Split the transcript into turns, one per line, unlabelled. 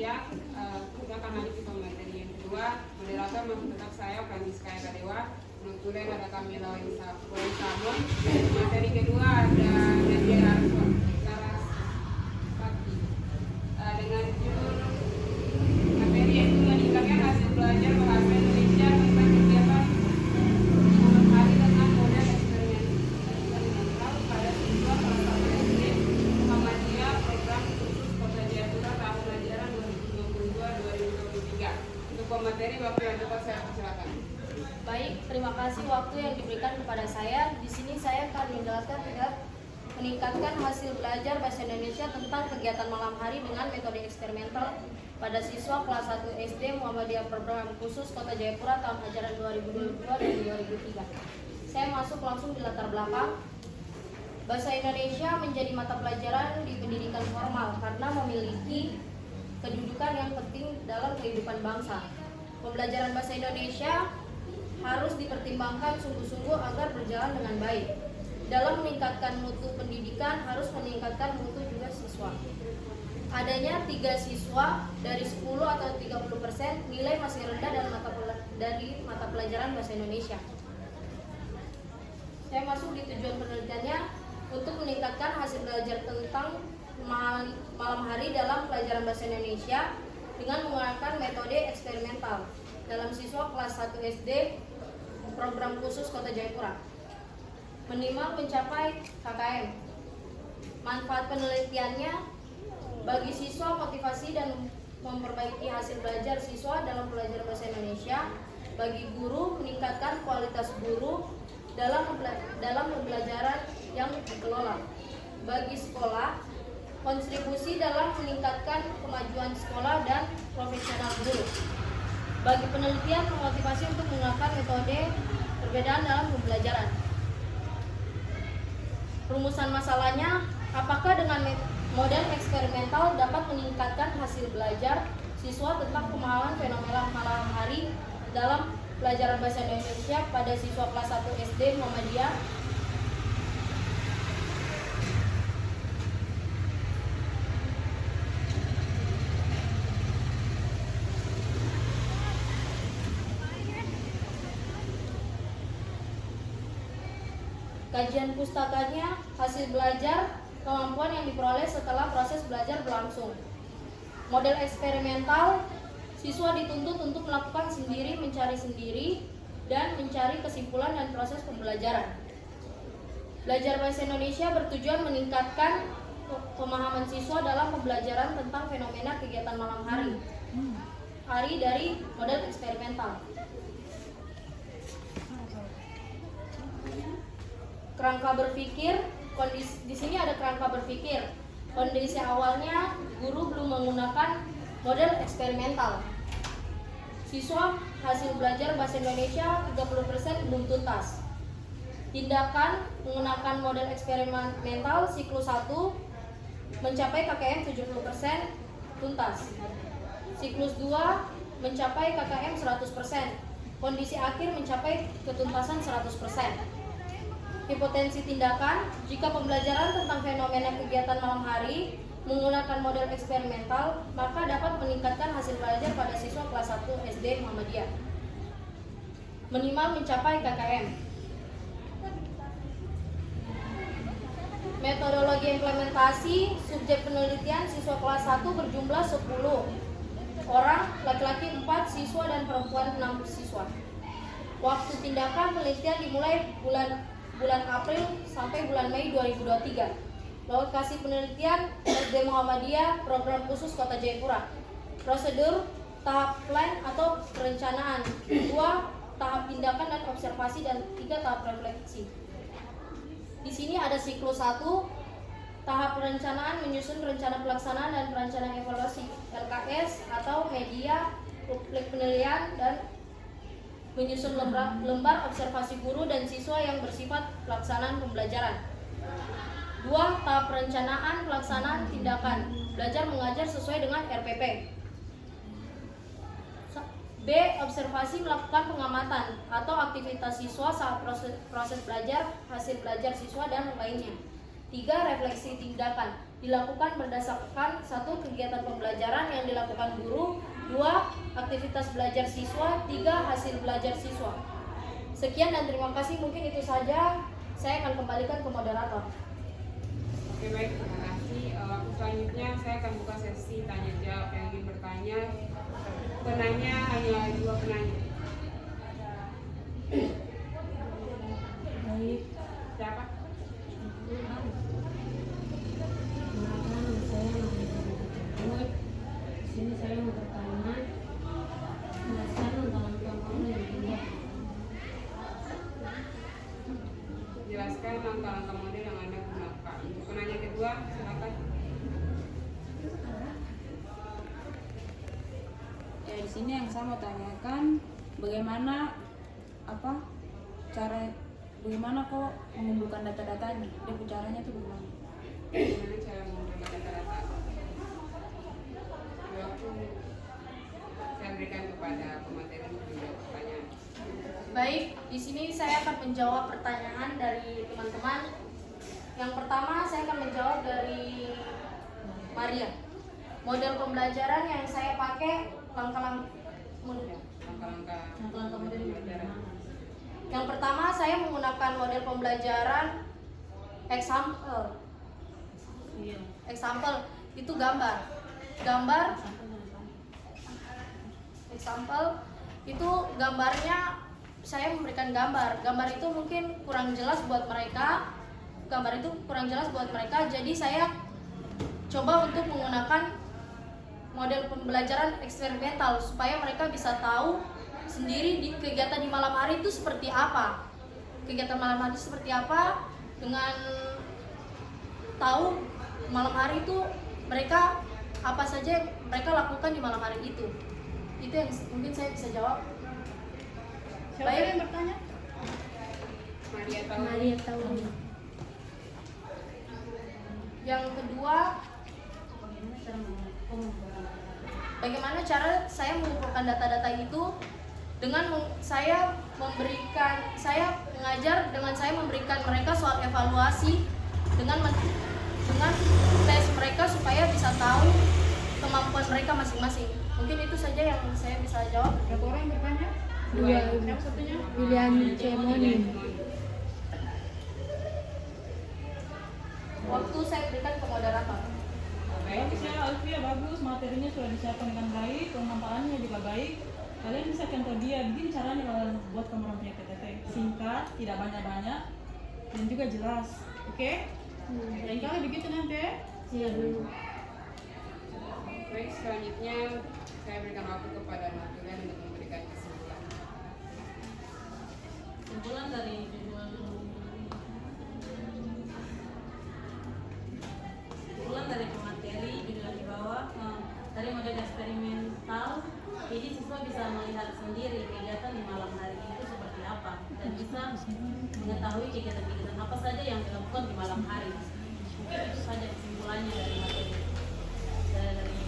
Iya, kita akan lanjut ke materi yang kedua. Moderator masih tetap saya, Francisca Kadewa. Penuturan ada Kamila Waisamon. Materi kedua ada Nadia Laraswati. Dengan judul materi yaitu meningkatkan hasil belajar bahasa Indonesia tentang kegiatan hari dengan model eksperimental pada siswa kelas 1 SD Muhammadiyah program khusus Kota Jayapura tahun ajaran 2022-2023. Untuk pemateri waktu yang tepat saya persilakan.
Baik, terima kasih waktu yang diberikan kepada saya. Di sini saya akan menjelaskan meningkatkan hasil belajar bahasa Indonesia tentang kegiatan malam hari dengan metode eksperimental pada siswa kelas 1 SD Muhammadiyah program khusus Kota Jayapura tahun ajaran 2022 dan 2023. Saya masuk langsung di latar belakang. Bahasa Indonesia menjadi mata pelajaran di pendidikan formal karena memiliki kedudukan yang penting dalam kehidupan bangsa. Pembelajaran bahasa Indonesia harus dipertimbangkan sungguh-sungguh agar berjalan dengan baik. Dalam meningkatkan mutu pendidikan harus meningkatkan mutu juga siswa. Adanya 3 siswa dari 10 atau 30% nilai masih rendah dari mata pelajaran bahasa Indonesia. Saya masuk di tujuan penelitiannya untuk meningkatkan hasil belajar tentang malam hari dalam pelajaran bahasa Indonesia dengan menggunakan metode eksperimental dalam siswa kelas 1 SD program khusus Kota Jayapura. Minimal mencapai KKM. Manfaat penelitiannya bagi siswa motivasi dan memperbaiki hasil belajar siswa dalam pelajaran bahasa Indonesia. Bagi guru meningkatkan kualitas guru dalam pembelajaran yang dikelola. Bagi sekolah kontribusi dalam meningkatkan kemajuan sekolah dan profesional guru. Bagi penelitian memotivasi untuk menggunakan metode perbedaan dalam pembelajaran. Rumusan masalahnya, apakah dengan model eksperimental dapat meningkatkan hasil belajar siswa tentang pemahaman fenomena malam hari dalam pelajaran bahasa Indonesia pada siswa kelas 1 SD Muhammadiyah? Kajian pustakanya, hasil belajar, kemampuan yang diperoleh setelah proses belajar berlangsung. Model eksperimental, siswa dituntut untuk melakukan sendiri, mencari sendiri, dan mencari kesimpulan dan proses pembelajaran. Belajar bahasa Indonesia bertujuan meningkatkan pemahaman siswa dalam pembelajaran tentang fenomena kegiatan malam hari dari model eksperimental. Kerangka berpikir, di sini ada kerangka berpikir. Kondisi awalnya guru belum menggunakan model eksperimental. Siswa hasil belajar bahasa Indonesia 30% belum tuntas. Tindakan menggunakan model eksperimental siklus 1 mencapai KKM 70% tuntas. Siklus 2 mencapai KKM 100%. Kondisi akhir mencapai ketuntasan 100%. Hipotensi tindakan, jika pembelajaran tentang fenomena kegiatan malam hari menggunakan model eksperimental, maka dapat meningkatkan hasil belajar pada siswa kelas 1 SD Muhammadiyah. Minimal mencapai KKM. Metodologi implementasi, subjek penelitian siswa kelas 1 berjumlah 10 orang, laki-laki 4 siswa dan perempuan 6 siswa. Waktu tindakan penelitian dimulai bulan April sampai bulan Mei 2023. Lokasi penelitian SD Muhammadiyah program khusus Kota Jayapura. Prosedur tahap plan atau perencanaan, 2 tahap tindakan dan observasi, dan 3 tahap refleksi. Di sini ada siklus 1, tahap perencanaan menyusun rencana pelaksanaan dan perencanaan evaluasi LKS atau media publik penilaian, dan menyusun lembar observasi guru dan siswa yang bersifat pelaksanaan pembelajaran. 2 tahap perencanaan pelaksanaan tindakan, belajar mengajar sesuai dengan RPP. B. Observasi melakukan pengamatan atau aktivitas siswa saat proses belajar, hasil belajar siswa, dan lainnya. 3. Refleksi tindakan, dilakukan berdasarkan 1. Kegiatan pembelajaran yang dilakukan guru, 2. Aktivitas belajar siswa, 3. Hasil belajar siswa. Sekian dan terima kasih, mungkin itu saja. Saya akan kembalikan ke moderator.
Oke, baik, terima kasih. Waktu selanjutnya saya akan buka sesi tanya jawab. Yang ingin bertanya, penanya hanya 2 penanya.
Baik,
Siapa?
perkenalkan saya Mahmud. Di sini saya mau bertanya, jelaskan tentang kamu yang indah.
Jelaskan langkah-langkah model yang Anda gunakan. Untuk penanya kedua, silakan.
Ya, di sini yang saya mau tanyakan bagaimana bagaimana kok mengumpulkan data-datanya? Dia caranya tuh bagaimana?
Bagaimana cara mengumpulkan data-data? Waktu saya berikan kepada pemateri untuk menjawab pertanyaan.
Baik, di sini saya akan menjawab pertanyaan dari teman-teman. Yang pertama saya akan menjawab dari Maria. Model pembelajaran yang saya pakai langkah-langkah
Langkah-langkah model pembelajaran.
Yang pertama saya menggunakan model pembelajaran example. Example itu gambar. Example itu gambarnya saya memberikan gambar. Gambar itu mungkin kurang jelas buat mereka. Jadi saya coba untuk menggunakan model pembelajaran eksperimental supaya mereka bisa tahu sendiri di kegiatan di malam hari itu seperti apa. Dengan tahu malam hari itu mereka apa saja yang mereka lakukan di malam hari itu. Itu yang mungkin saya bisa jawab.
Siapa yang bertanya?
Maria tahu.
Yang kedua, bagaimana cara saya mengumpulkan data-data itu dengan saya mengajar dengan saya memberikan mereka soal evaluasi dengan tes mereka supaya bisa tahu kemampuan mereka masing-masing. Mungkin itu saja yang saya bisa jawab.
Berapa orang yang bertanya?
Dua.
Siapa satunya?
William Cemoni.
Waktu saya berikan ke moderator.
Bagus ya, Alfia, bagus. Materinya sudah disiapkan dengan baik, pemaparannya juga baik. Kalian bisa contoh dia, begini caranya kalau buat kamu orang punya PTT. Singkat, tidak banyak-banyak, dan juga jelas. Oke? Lain kali begitu nanti ya.
Iya dulu.
Baik, selanjutnya saya berikan waktu kepada Natulen untuk memberikan kesimpulan.
Kesimpulan dari pemateri judul di bawah, dari model eksperimental, jadi siswa bisa melihat sendiri kegiatan di malam hari itu seperti apa dan bisa mengetahui kegiatan-kegiatan apa saja yang dilakukan di malam hari. Mungkin itu saja kesimpulannya dari materi dari